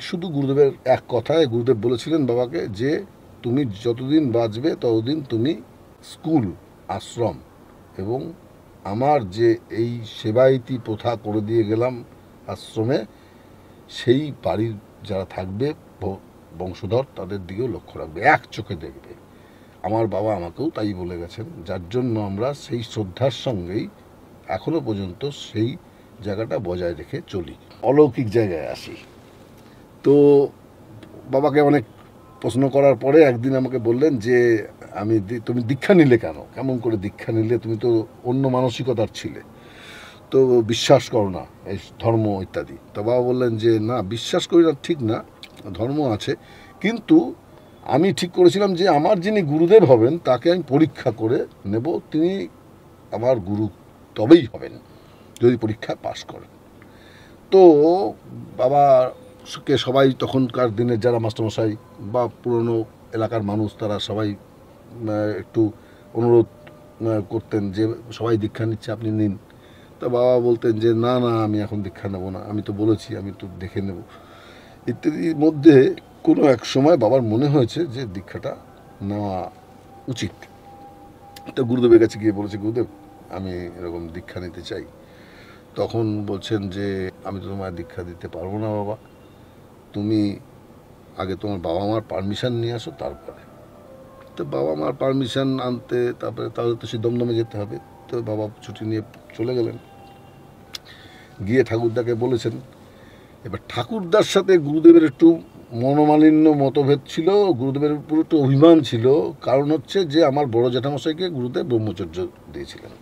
[SPEAKER 1] শুধু গুরুদেবের এক কথায় গুরুদেব বলেছিলেন বাবাকে যে তুমি যতদিন বাঁচবে ততদিন তুমি স্কুল, আশ্রম এবং আমার যে এই সেবায়িতী প্রথা করে দিয়ে গেলাম আশ্রমে, সেই বাড়ির যারা থাকবে বংশধর তাদের দিকেও লক্ষ্য রাখবে, এক চোখে দেখবে। আমার বাবা আমাকেও তাই বলে গেছেন, যার জন্য আমরা সেই শ্রদ্ধার সঙ্গেই এখনো পর্যন্ত সেই জায়গাটা বজায় রেখে চলি। অলৌকিক জায়গায় আসি। তো বাবাকে অনেক প্রশ্ন করার পরে একদিন আমাকে বললেন যে তুমি দীক্ষা নিলে কেন, কেমন করে দীক্ষা নিলে, তুমি তো অন্য মানসিকতার ছিলে, তো বিশ্বাস করো না এই ধর্ম ইত্যাদি। তো বাবা বললেন যে না, বিশ্বাস করি না ঠিক না, ধর্ম আছে, কিন্তু আমি ঠিক করেছিলাম যে আমার যিনি গুরুদেব হবেন তাকে আমি পরীক্ষা করে নেব, তিনি আমার গুরু তবেই হবেন যদি পরীক্ষায় পাশ করেন। তো বাবাকে সবাই, তখনকার দিনের যারা মাস্টারমশাই বা পুরনো এলাকার মানুষ, তারা সবাই একটু অনুরোধ করতেন যে সবাই দীক্ষা নিচ্ছে, আপনি নিন। তা বাবা বলতেন যে না না, আমি এখন দীক্ষা নেব না, আমি তো বলেছি আমি তো দেখে নেব ইত্যাদির মধ্যে কোনো এক সময় বাবার মনে হয়েছে যে দীক্ষাটা নেওয়া উচিত। তো গুরুদেবের কাছে গিয়ে বলেছে, গুরুদেব আমি এরকম দীক্ষা নিতে চাই। তখন বলছেন যে আমি তো তোমায় দীক্ষা দিতে পারবো না বাবা, তুমি আগে তোমার বাবা মার পারমিশন নিয়ে আসো তারপরে। তো বাবা মার পারমিশন আনতে তারপরে তাহলে তো সে দমদমে যেতে হবে। তো বাবা ছুটি নিয়ে চলে গেলেন, গিয়ে ঠাকুরদাকে বলেছেন। এবার ঠাকুরদার সাথে গুরুদেবের একটু মনোমালিন্য মতভেদ ছিল, গুরুদেবের উপর একটু অভিমান ছিল। কারণ হচ্ছে যে আমার বড় জ্যাঠামশাইকে গুরুদেব ব্রহ্মচর্য দিয়েছিলেন।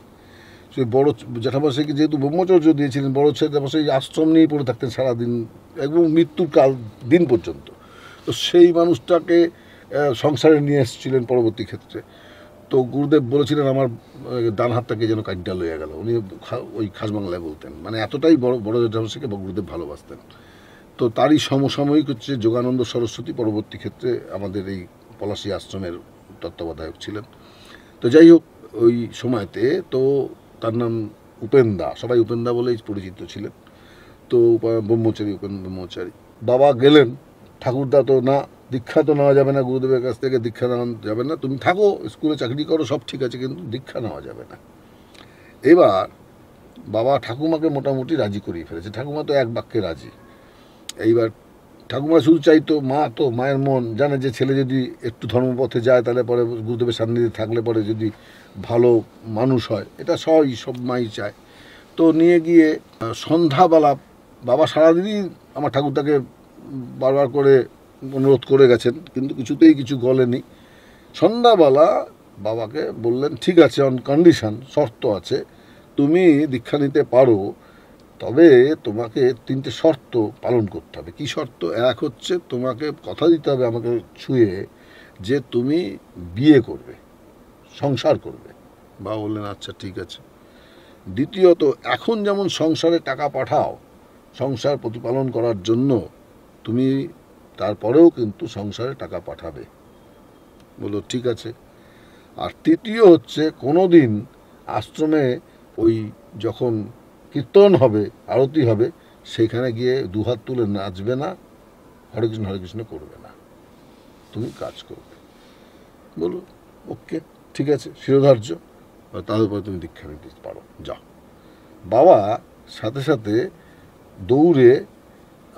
[SPEAKER 1] সেই বড় জ্যাঠামশাইকে যেহেতু ব্রহ্মচর্য দিয়েছিলেন, বড় জ্যাঠামশাই আশ্রম নিয়েই পড়ে থাকতেন সারাদিন এবং মৃত্যুর কাল দিন পর্যন্ত। তো সেই মানুষটাকে সংসারে নিয়ে এসেছিলেন পরবর্তী ক্ষেত্রে। তো গুরুদেব বলেছিলেন আমার ডান হাতটাকে যেন কাইটটা লইয়া গেল। উনি ওই খাস বাংলায় বলতেন, মানে এতটাই বড় জ্যাঠামশাইকে গুরুদেব ভালোবাসতেন। তো তারই সমসাময়িক হচ্ছে যোগানন্দ সরস্বতী, পরবর্তী ক্ষেত্রে আমাদের এই পলাশী আশ্রমের তত্ত্বাবধায়ক ছিলেন। তো যাই হোক, ওই সময়তে তো তার নাম উপেন্দা, সবাই উপেন্দা বলেই পরিচিত ছিলেন। তো ব্রহ্মচারী, উপেন্দ্র ব্রহ্মচারী। বাবা গেলেন, ঠাকুরদা তো না, দীক্ষা তো নেওয়া যাবে না, গুরুদেবের কাছ থেকে দীক্ষা নেওয়া যাবে না, তুমি থাকো স্কুলে চাকরি করো, সব ঠিক আছে, কিন্তু দীক্ষা নেওয়া যাবে না। এবার বাবা ঠাকুমাকে মোটামুটি রাজি করিয়ে ফেলেছে। ঠাকুমা তো এক বাক্যে রাজি। এইবার ঠাকুমা শুধু চাইতো, মা তো, মায়ের মন জানে যে ছেলে যদি একটু ধর্মপথে যায় তাহলে পরে গুরুদেবের সান্নিধ্যে থাকলে পরে যদি ভালো মানুষ হয়, এটা সব মাই চায়। তো নিয়ে গিয়ে সন্ধ্যাবেলা বাবা সারাদিনই আমার ঠাকুরদাকে বারবার করে অনুরোধ করে গেছেন, কিন্তু কিছুতেই কিছু গলেনি। সন্ধ্যাবেলা বাবাকে বললেন, ঠিক আছে, অন কন্ডিশন, শর্ত আছে, তুমি দীক্ষা নিতে পারো, তবে তোমাকে 3টে শর্ত পালন করতে হবে। কী শর্ত? এক হচ্ছে তোমাকে কথা দিতে হবে আমাকে ছুঁয়ে যে তুমি বিয়ে করবে, সংসার করবে। বাবা বললেন আচ্ছা ঠিক আছে। দ্বিতীয়ত, এখন যেমন সংসারে টাকা পাঠাও সংসার প্রতিপালন করার জন্য, তুমি তারপরেও কিন্তু সংসারে টাকা পাঠাবে। বললো ঠিক আছে। আর তৃতীয় হচ্ছে, কোনো দিন আশ্রমে ওই যখন কীর্তন হবে, আরতি হবে, সেখানে গিয়ে দুহাত তুলে নাচবে না, হরে কৃষ্ণ করবে না, তুমি কাজ করবে। বলো ওকে ঠিক আছে, শিরোধার্য, তারপরে তুমি দীক্ষা নিতে পারো, যাও। বাবা সাথে সাথে দৌড়ে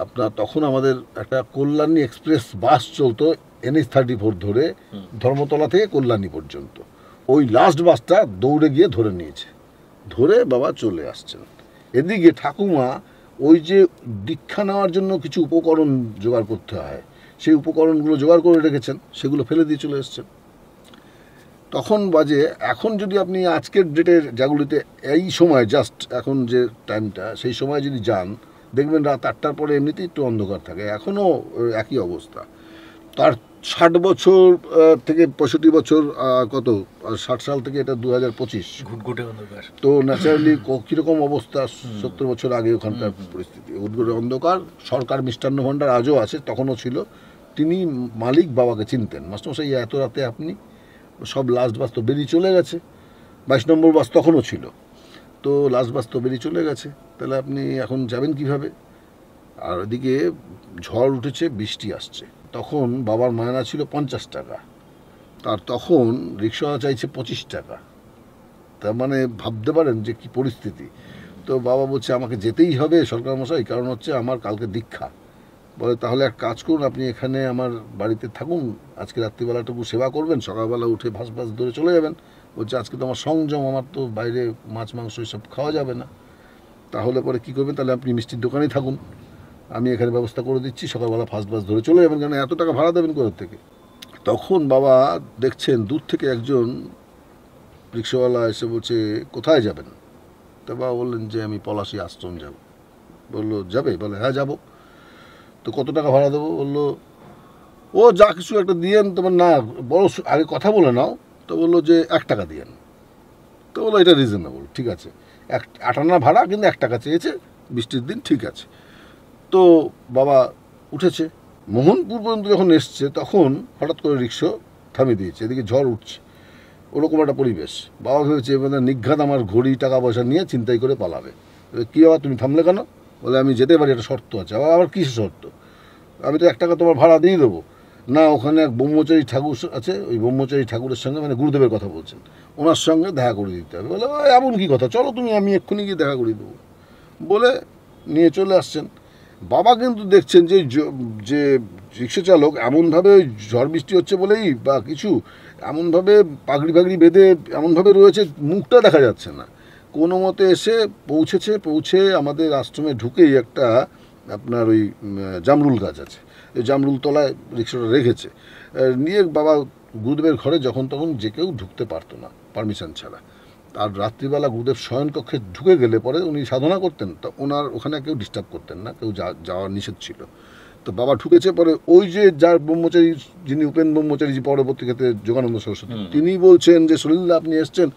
[SPEAKER 1] আপনার, তখন আমাদের একটা কল্যাণী এক্সপ্রেস বাস চলতো NH-34 ধরে ধর্মতলা থেকে কল্যাণী পর্যন্ত। ওই লাস্ট বাসটা দৌড়ে গিয়ে ধরে নিয়েছে, ধরে বাবা চলে আসছেন। এদিকে ঠাকুমা ওই যে দীক্ষা নেওয়ার জন্য কিছু উপকরণ জোগাড় করতে হয়, সেই উপকরণগুলো জোগাড় করে রেখেছেন, সেগুলো ফেলে দিয়ে চলে এসছেন। তখন বাজে, এখন যদি আপনি আজকের ডেটের জাগুলিতে এই সময় জাস্ট এখন যে টাইমটা, সেই সময় যদি যান, দেখবেন রাত 8টার পরে এমনিতেই একটু অন্ধকার থাকে, এখনও একই অবস্থা। তার 60 বছর থেকে 65 বছর, কত 60 সাল থেকে এটা 2025,
[SPEAKER 2] ঘুটঘুটে অন্ধকার।
[SPEAKER 1] তো ন্যাচারালি কীরকম অবস্থা 70 বছর আগে ওখানকার পরিস্থিতি, ঘুটঘুটে অন্ধকার। সরকার মিষ্টান্ন ভাণ্ডার আজও আছে, তখনও ছিল। তিনি মালিক বাবাকে চিনতেন, মাস্টারমশাই এত রাতে আপনি, সব লাস্ট বাস তো বেরিয়ে চলে গেছে, 22 নম্বর বাস তখনও ছিল, তো লাস্ট বাস তো বেরিয়ে চলে গেছে, তাহলে আপনি এখন যাবেন কিভাবে? আর ওদিকে ঝড় উঠেছে, বৃষ্টি আসছে। তখন বাবার মায়না ছিল 50 টাকা, তার তখন রিক্সাওয়ালা চাইছে 25 টাকা। তার মানে ভাবতে পারেন যে কি পরিস্থিতি। তো বাবা বলছে আমাকে যেতেই হবে সরকার মশাই, কারণ হচ্ছে আমার কালকে দীক্ষা। বলে তাহলে এক কাজ করুন, আপনি এখানে আমার বাড়িতে থাকুন, আজকে রাত্রিবেলাটুকু সেবা করবেন, সকালবেলা উঠে ভাস ধরে চলে যাবেন। বলছে আজকে তো আমার সংযম, আমার তো বাইরে মাছ মাংস এসব খাওয়া যাবে না। তাহলে পরে কী করবেন? তাহলে আপনি মিষ্টির দোকানেই থাকুন, আমি এখানে ব্যবস্থা করে দিচ্ছি, সকালবেলা ফার্স্ট বাস ধরে চলে যাবেন, কারণ এত টাকা ভাড়া দেবেন কোথা থেকে? তখন বাবা দেখছেন দূর থেকে একজন রিক্সাওয়ালা এসে বলছে কোথায় যাবেন? তা বাবা বললেন যে আমি পলাশী আশ্রম যাব। বললো যাবে? বলে হ্যাঁ যাব। তো কত টাকা ভাড়া দেবো? বললো ও যা কিছু একটা দিয়েন, তোমার না বড় আগে কথা বলে নাও। তো বললো যে 1 টাকা দিয়েন। তো বললো এটা রিজনেবল, ঠিক আছে, 8 আনা ভাড়া, কিন্তু 1 টাকা চেয়েছে, বৃষ্টির দিন, ঠিক আছে। তো বাবা উঠেছে, মোহনপুর পর্যন্ত যখন এসছে তখন হঠাৎ করে রিক্সা থামিয়ে দিয়েছে, এদিকে ঝড় উঠছে, ওরকম একটা পরিবেশ। বাবা ভেবেছে মানে নিঘাত আমার ঘড়ি টাকা পয়সা নিয়ে চিন্তাই করে পালাবে। কী বাবা তুমি থামলে কেন? বলে আমি যেতে পারি, একটা শর্ত আছে। আবার কী শর্ত? আমি তো 1 টাকা তোমার ভাড়া দিয়ে দেবো। না, ওখানে এক ব্রহ্মচারী ঠাকুর আছে, ওই ব্রহ্মচারী ঠাকুরের সঙ্গে, মানে গুরুদেবের কথা বলছেন, ওনার সঙ্গে দেখা করে দিতে হবে। বলে এমন কী কথা, চলো তুমি, আমি এক্ষুনি গিয়ে দেখা করিয়ে দেবো। বলে নিয়ে চলে আসছেন। বাবা কিন্তু দেখছেন যে যে রিক্সা চালক এমনভাবে ঝড় বৃষ্টি হচ্ছে বলেই বা কিছু, এমনভাবে পাগড়ি ফাগড়ি বেঁধে এমনভাবে রয়েছে, মুখটা দেখা যাচ্ছে না। কোনো মতে এসে পৌঁছে আমাদের আশ্রমে ঢুকেই একটা আপনার ওই জামরুল গাছ আছে, এই জামরুল তলায় রিক্সাটা রেখেছে। নিয়ে বাবা গুরুদেবের ঘরে যখন তখন যে কেউ ঢুকতে পারতো না পারমিশন ছাড়া। আর রাত্রিবেলা গুরুদেব শয়নকক্ষে ঢুকে গেলে পরে উনি সাধনা করতেন, তো ওনার ওখানে কেউ ডিস্টার্ব করতেন না, কেউ যাওয়া নিষেধ ছিল। তো বাবা ঢুকেছে পরে ওই যে যার ব্রহ্মচারী, যিনি উপেন ব্রহ্মচারী, যে পরবর্তী ক্ষেত্রে যোগানন্দ সরস্বতী, তিনি বলছেন যে সলিল আপনি এসছেন।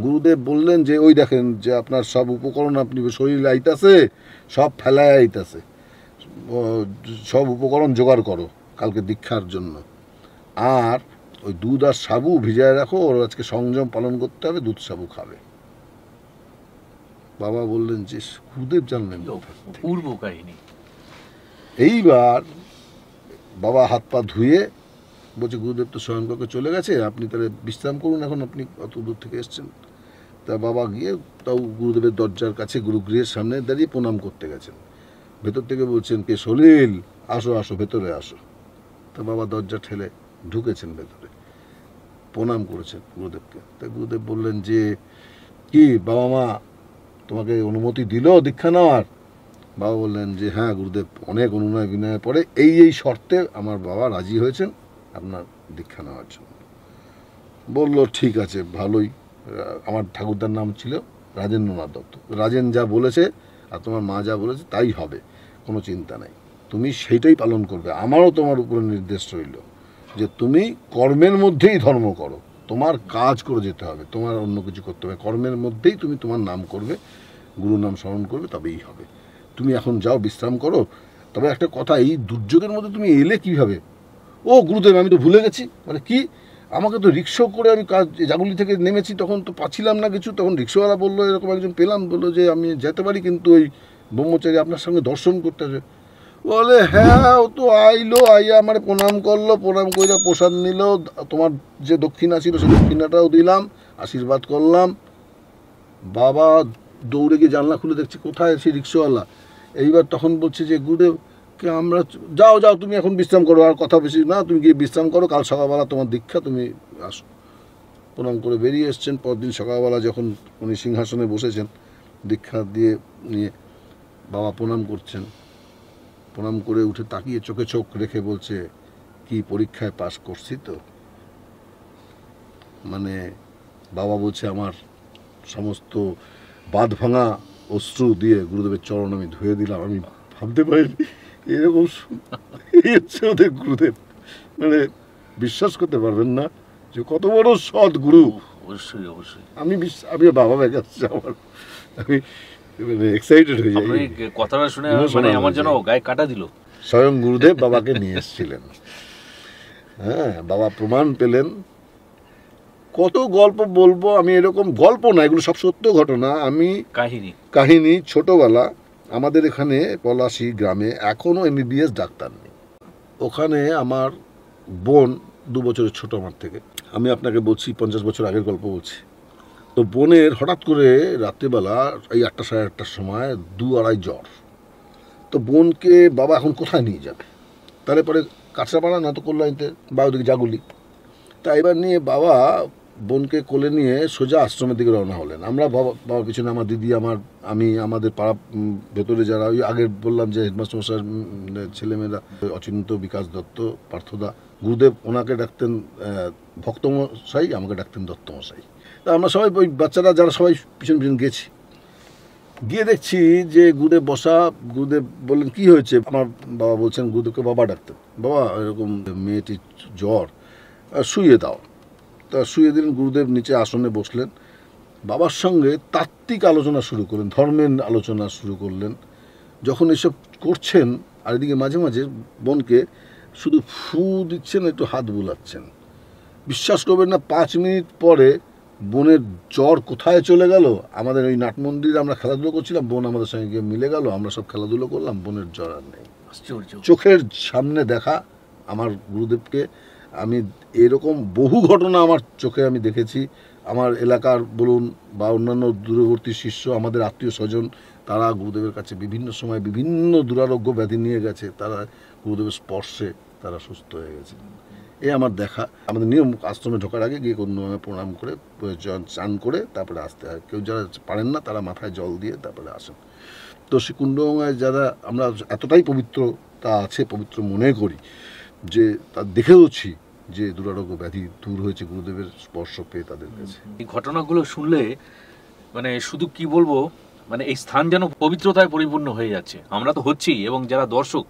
[SPEAKER 1] গুরুদেব বললেন যে ওই দেখেন যে আপনার সব উপকরণ আপনি শরীর আইতাছে, সব ফেলায় আইতাছে, সব উপকরণ জোগাড় করো কালকে দীক্ষার জন্য। আর ওই দুধ আর সাবু ভিজায় রাখো, ওর আজকে সংযম পালন করতে হবে, দুধ সাবু খাবে। বাবা বললেন যে গুরুদেব জানলেন
[SPEAKER 2] পূর্ব কাহিনী।
[SPEAKER 1] এইবার বাবা হাত পা ধুয়ে বলছে গুরুদেব তো শয়নকক্ষে চলে গেছে, আপনি তাহলে বিশ্রাম করুন, এখন আপনি অত দূর থেকে এসছেন। তা বাবা গিয়ে তাও গুরুদেবের দরজার কাছে গুরুগৃহের সামনে দাঁড়িয়ে প্রণাম করতে গেছেন। ভেতর থেকে বলছেন কে সলিল, আসো আসো ভেতরে আসো। তা বাবা দরজা ঠেলে ঢুকেছেন ভেতরে, প্রণাম করেছেন গুরুদেবকে। তা গুরুদেব বললেন যে কি বাবা মা তোমাকে অনুমতি দিল দীক্ষা নেওয়ার? বাবা বললেন যে হ্যাঁ গুরুদেব, অনেক অনুনয় বিনয়ের পরে এই শর্তে আমার বাবা রাজি হয়েছেন আপনার দীক্ষা নেওয়ার জন্য। বলল ঠিক আছে, ভালোই। আমার ঠাকুরদার নাম ছিল রাজেন্দ্রনাথ দত্ত। রাজেন যা বলেছে আর তোমার মা যা বলেছে তাই হবে, কোনো চিন্তা নাই, তুমি সেইটাই পালন করবে। আমারও তোমার উপরে নির্দেশ রইল যে তুমি কর্মের মধ্যেই ধর্ম করো, তোমার কাজ করে যেতে হবে, তোমার অন্য কিছু করতে হবে, কর্মের মধ্যেই তুমি তোমার নাম করবে, গুরু নাম স্মরণ করবে, তবেই হবে। তুমি এখন যাও বিশ্রাম করো। তবে একটা কথা, এই দুর্যোগের মধ্যে তুমি এলে কিভাবে? ও গুরুদেব আমি তো ভুলে গেছি। মানে কি, আমাকে তো রিক্সা করে আমি জাগুলি থেকে নেমেছি, তখন তো পাচ্ছিলাম না কিছু, তখন রিক্সাওয়ালা বললো এরকম একজন পেলাম, বললো যে আমি যেতে পারি কিন্তু ওই ব্রহ্মচারী আপনার সঙ্গে দর্শন করতে হবে। বলে হ্যাঁ, ও তো আইলো, আইয়া আমার প্রণাম করলো, প্রণাম করে প্রসাদ নিল, তোমার যে দক্ষিণা ছিল সেই দক্ষিণাটাও দিলাম, আশীর্বাদ করলাম। বাবা দৌড়ে গিয়ে জানলা খুলে দেখছি কোথায় সেই রিক্সাওয়ালা। এইবার তখন বলছে যে গুরুদেব কে আমরা, যাও যাও তুমি এখন বিশ্রাম করো, আর কথা বেশি না, তুমি গিয়ে বিশ্রাম করো, কাল সকালবেলা তোমার দীক্ষা, তুমি আসো। প্রণাম করে বেরিয়ে এসছেন। পরদিন সকালবেলা যখন উনি সিংহাসনে বসেছেন দীক্ষা দিয়ে নিয়ে, বাবা প্রণাম করছেন, প্রণাম করে উঠে তাকিয়ে চোখে চোখ রেখে বলছে কি পরীক্ষায় পাশ করছি তো। মানে বাবা বলছে আমার সমস্ত বাঁধ ভাঙা অশ্রু দিয়ে গুরুদেবের চরণ আমি ধুয়ে দিলাম। আমি ভাবতে পারিনি এরকম এই হচ্ছে ওদের গুরুদেব। মানে বিশ্বাস করতে পারবেন না যে কত বড় সৎ গুরু।
[SPEAKER 2] অবশ্যই অবশ্যই।
[SPEAKER 1] আমি বাবা ব্যাগ আসছে আমার, আমি মানে এক্সাইটেড হয়ে যাই
[SPEAKER 2] কথাটা শুনে, মানে আমার যেন গায়ে কাটা দিল।
[SPEAKER 1] স্বয়ং গুরুদেব বাবাকে নিয়ে এসেছিলেন। হ্যাঁ, বাবা প্রমাণ পেলেন। কত গল্প বলবো আমি, এরকম গল্প না, এগুলো সব সত্য ঘটনা। আমি কাহিনী ছোটবেলা আমাদের এখানে পলাশী গ্রামে এখনও MBBS ডাক্তার নেই। ওখানে আমার বোন 2 বছরের ছোট আমার থেকে, আমি আপনাকে বলছি 50 বছর আগের গল্প বলছি। তো বোনের হঠাৎ করে রাত্রিবেলা এই 8টা সাড়ে 8টার সময় 2-2.5 জ্বর। তো বোনকে বাবা এখন কোথায় নিয়ে যাবে? তাহলে পরে কাঁচরাপাড়া না তো কল্যাণীতে বা ওদিকে জাগুলি। তা এবার নিয়ে বাবা বোনকে কোলে নিয়ে সোজা আশ্রমের দিকে রওনা হলেন। আমরা বাবার পিছনে আমার দিদি, আমি, আমাদের পাড়া ভেতরে যারা, ওই আগের বললাম যে হেডমাস্টার মশাইয়ের ছেলেমেয়েরা, অচিন্ত, বিকাশ দত্ত, পার্থদা। গুরুদেব ওনাকে ডাকতেন ভক্তমশাই, আমাকে ডাকতেন দত্তমশাই। তা আমরা সবাই ওই বাচ্চারা যারা সবাই পিছন পিছন গেছি। গিয়ে দেখছি যে গুরুদেব বসা। গুরুদেব বললেন কি হয়েছে? আমার বাবা বলছেন, গুরুদেবকে বাবা ডাকতেন, বাবা এরকম মেয়েটির জ্বর, শুইয়ে দাও। তা শুয়ে দিলেন। গুরুদেব নিচে আসনে বসলেন, বাবার সঙ্গে তাত্ত্বিক আলোচনা শুরু করলেন, ধর্মের আলোচনা শুরু করলেন। যখন এসব করছেন আর এদিকে মাঝে মাঝে বোনকে শুধু ফু দিচ্ছেন, একটু হাত বুলাচ্ছেন। বিশ্বাস করবেন না, 5 মিনিট পরে বোনের জ্বর কোথায় চলে গেল। আমাদের ওই নাট মন্দিরে আমরা খেলাধুলো করছিলাম, বোন আমাদের সঙ্গে গিয়ে মিলে গেল, আমরা সব খেলাধুলো করলাম, বোনের জ্বর আর নেই। চোখের সামনে দেখা আমার গুরুদেবকে। আমি এরকম বহু ঘটনা আমার চোখে আমি দেখেছি। আমার এলাকার বলুন বা অন্যান্য দূরবর্তী শিষ্য, আমাদের আত্মীয় স্বজন, তারা গুরুদেবের কাছে বিভিন্ন সময় বিভিন্ন দুরারোগ্য ব্যাধি নিয়ে গেছে, তারা গুরুদেবের স্পর্শে তারা সুস্থ হয়ে গেছে। আমার দেখা। আমাদের নিয়ম আশ্রমে ঢোকার আগে গিয়ে কোনো প্রণাম করে চান করে তারপরে আসতে হয়। কেউ যারা পারেন না তারা মাথায় জল দিয়ে তারপরে আসেন। তো সে কুণ্ডগঙ্গায় যারা আমরা এতটাই পবিত্রতা আছে, পবিত্র মনে করি যে তা দেখেওছি যে দুরারোগ্য ব্যাধি দূর হয়েছে গুরুদেবের স্পর্শ পেয়ে তাদের কাছে।
[SPEAKER 2] এই ঘটনাগুলো শুনলে মানে শুধু কি বলবো, মানে এই স্থান যেন পবিত্রতায় পরিপূর্ণ হয়ে যাচ্ছে। আমরা তো হচ্ছি, এবং যারা দর্শক,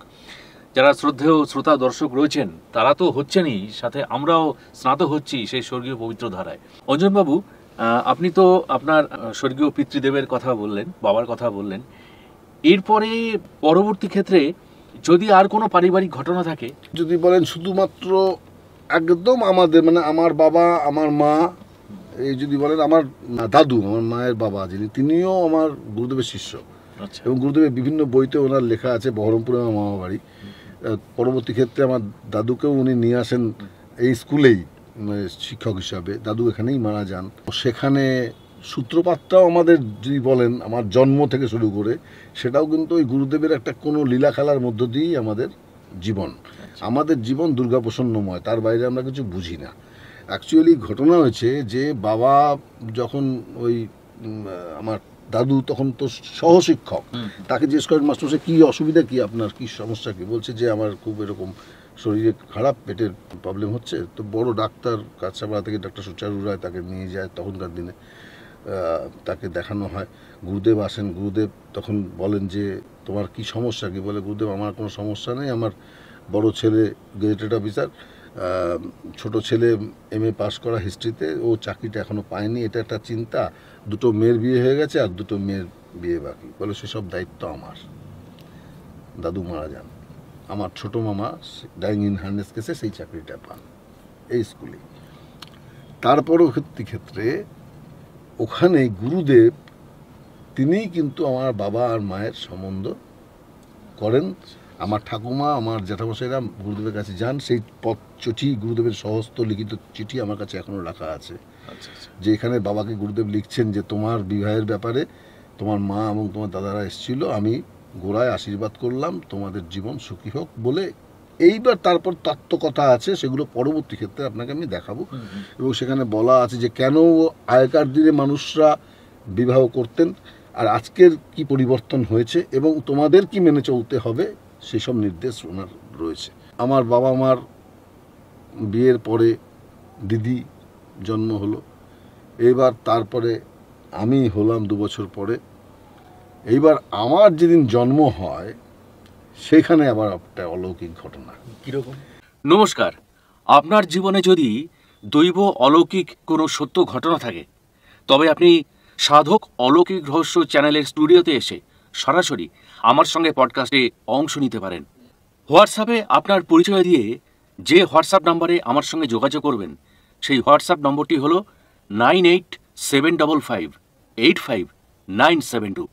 [SPEAKER 2] যারা শ্রদ্ধেয় শ্রোতা দর্শক রয়েছেন তারা তো হচ্ছেনই, সাথে আমরাও স্নাত হচ্ছি সেই স্বর্গীয় পবিত্র ধারায়। অঞ্জনবাবু, আপনি তো আপনার স্বর্গীয় পিতৃদেবের কথা বললেন, বাবার কথা বললেন, এরপরে পরবর্তী ক্ষেত্রে যদি আর কোনো পারিবারিক ঘটনা থাকে,
[SPEAKER 1] যদি বলেন শুধুমাত্র একদম আমাদের মানে আমার বাবা, আমার মা, এই যদি বলেন আমার দাদু, আমার মায়ের বাবা যিনি, তিনিও আমার গুরুদেবের শিষ্য।
[SPEAKER 2] আচ্ছা,
[SPEAKER 1] এবং গুরুদেবের বিভিন্ন বইতে ওনার লেখা আছে। বহরমপুরে আমার মামা বাড়ি। পরবর্তী ক্ষেত্রে আমার দাদুকেও উনি নিয়ে আসেন এই স্কুলেই মানে শিক্ষক হিসাবে। দাদু এখানেই মারা যান। সেখানে সূত্রপাতটাও আমাদের যদি বলেন আমার জন্ম থেকে শুরু করে, সেটাও কিন্তু ওই গুরুদেবের একটা কোনো লীলা খেলার মধ্য দিয়েই আমাদের জীবন। আমাদের জীবন দুর্গাপ্রসন্নময়, তার বাইরে আমরা কিছু বুঝি না। অ্যাকচুয়ালি ঘটনা হয়েছে যে বাবা যখন ওই আমার দাদু তখন তো সহশিক্ষক, তাকে জিজ্ঞেস করেন মাস্টারমশাই কী অসুবিধা, কি আপনার কী সমস্যা, কি বলছে যে আমার খুব এরকম শরীরে খারাপ, পেটের প্রবলেম হচ্ছে। তো বড় ডাক্তার কাছাপাড়া থেকে ডাক্তার সুচারু রায় তাকে নিয়ে যায়। তখনকার দিনে তাকে দেখানো হয়। গুরুদেব আসেন। গুরুদেব তখন বলেন যে তোমার কি সমস্যা, কি বলে গুরুদেব আমার কোনো সমস্যা নেই, আমার বড় ছেলে গেজেটেড অফিসার, ছোট ছেলে MA পাস করা হিস্ট্রিতে, ও চাকরিটা এখনও পায়নি, এটা একটা চিন্তা, দুটো মেয়ের বিয়ে হয়ে গেছে আর দুটো মেয়ের বিয়ে বাকি, বলে সেসব দায়িত্ব আমার। দাদু মারা যান। আমার ছোট মামা ডাইং ইন হার্নেস কেসে সেই চাকরিটা পান এই স্কুলে। তার পরবর্তী ক্ষেত্রে ওখানে গুরুদেব তিনিই কিন্তু আমার বাবা আর মায়ের সম্বন্ধ করেন। আমার ঠাকুমা, আমার জ্যাঠামশাইরা গুরুদেবের কাছে যান। সেই চিঠি, গুরুদেবের সহস্ত লিখিত চিঠি আমার কাছে এখনও রাখা আছে। যে এখানে বাবাকে গুরুদেব লিখছেন যে তোমার বিবাহের ব্যাপারে তোমার মা এবং তোমার দাদারা এসেছিল, আমি গোড়ায় আশীর্বাদ করলাম, তোমাদের জীবন সুখী হোক বলে। এইবার তারপর তত্ত্বকথা আছে, সেগুলো পরবর্তী ক্ষেত্রে আপনাকে আমি দেখাবো। এবং সেখানে বলা আছে যে কেন আগেকার দিনে মানুষরা বিবাহ করতেন আর আজকের কি পরিবর্তন হয়েছে এবং তোমাদের কি মেনে চলতে হবে, সেসব নির্দেশ ওনার রয়েছে। আমার বাবা মার বিয়ের পরে দিদি জন্ম হলো। এইবার তারপরে আমি হলাম 2 বছর পরে। এইবার আমার যেদিন জন্ম হয় সেখানে আবার একটা অলৌকিক ঘটনা।
[SPEAKER 2] কিরকম? নমস্কার। আপনার জীবনে যদি দৈব অলৌকিক কোনো সত্য ঘটনা থাকে, তবে আপনি সাধক অলৌকিক রহস্য চ্যানেলের স্টুডিওতে এসে সরাসরি আমার সঙ্গে পডকাস্টে অংশ নিতে পারেন। হোয়াটসঅ্যাপে আপনার পরিচয় দিয়ে যে হোয়াটসঅ্যাপ নাম্বারে আমার সঙ্গে যোগাযোগ করবেন, সেই হোয়াটসঅ্যাপ নম্বরটি হল 9875585972।